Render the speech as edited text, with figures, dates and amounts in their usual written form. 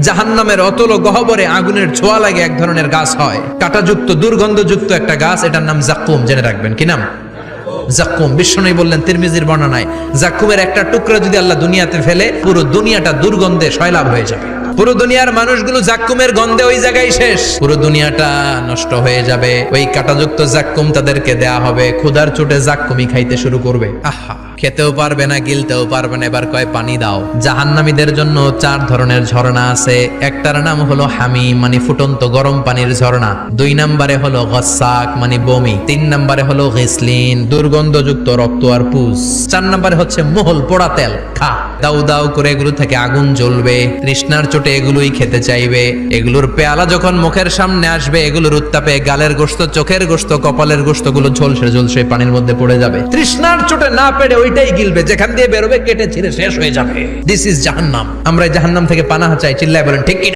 জাহান্নামের অতল গহ্বরে আগুনের ছোঁয়া লাগে এক ধরনের গাছ হয়, কাঁটাযুক্ত দুর্গন্ধযুক্ত একটা গাছ, এটার নাম জাক্কুম। জেনে রাখবেন কি নাম? জাক্কুম। বিশ্বনবী বললেন তিরমিজির বর্ণনায়, জাক্কুমের একটা টুকরা যদি আল্লাহ দুনিয়াতে ফেলে, পুরো দুনিয়াটা দুর্গন্ধে সয়লাব হয়ে যাবে। পুরো দুনিয়ার মানুষগুলো জাক্কুমের গন্ধে ওই জায়গায় শেষ, পুরো দুনিয়াটা নষ্ট হয়ে যাবে। ওই কাঁটাযুক্ত জাক্কুম তাদেরকে দেয়া হবে, ক্ষুধার চোটে জাক্কুমই খাইতে শুরু করবে। আহা, খেতেও পারবে না, গিলতেও পারবে না, এবার কয় পানি দাও। জাহান্নামীদের জন্য 4 ধরনের ঝর্ণা আছে। একটার নাম হলো হামিম, মানে ফুটন্ত গরম পানির ঝর্ণা। 2 নম্বরে হলো গসাক, মানে বমি। 3 নম্বরে হলো গিসলিন, দুর্গন্ধযুক্ত রক্ত আর পুজ। 4 নম্বরে হচ্ছে মোহল, পোড়া তেল। খা, দাউ দাউ করে এগুলো থেকে আগুন জ্বলবে, তৃষ্ণার চোটে এগুলোই খেতে চাইবে। এগুলোর পেয়ালা যখন মুখের সামনে আসবে, এগুলোর উত্তাপে গালের গোশত, চোখের গোশত, কপালের গোশত গুলো ঝলসে ঝলসে পানির মধ্যে পড়ে যাবে। তৃষ্ণার চোটে না পেরে ওইটাই গিলবে, যেখান দিয়ে বেরোবে কেটে ছিঁড়ে শেষ হয়ে যাবে। দিস ইজ জাহান্নাম। আমরা জাহান্নাম থেকে পানাহ চাই, চিল্লায় বলেন ঠিক কি?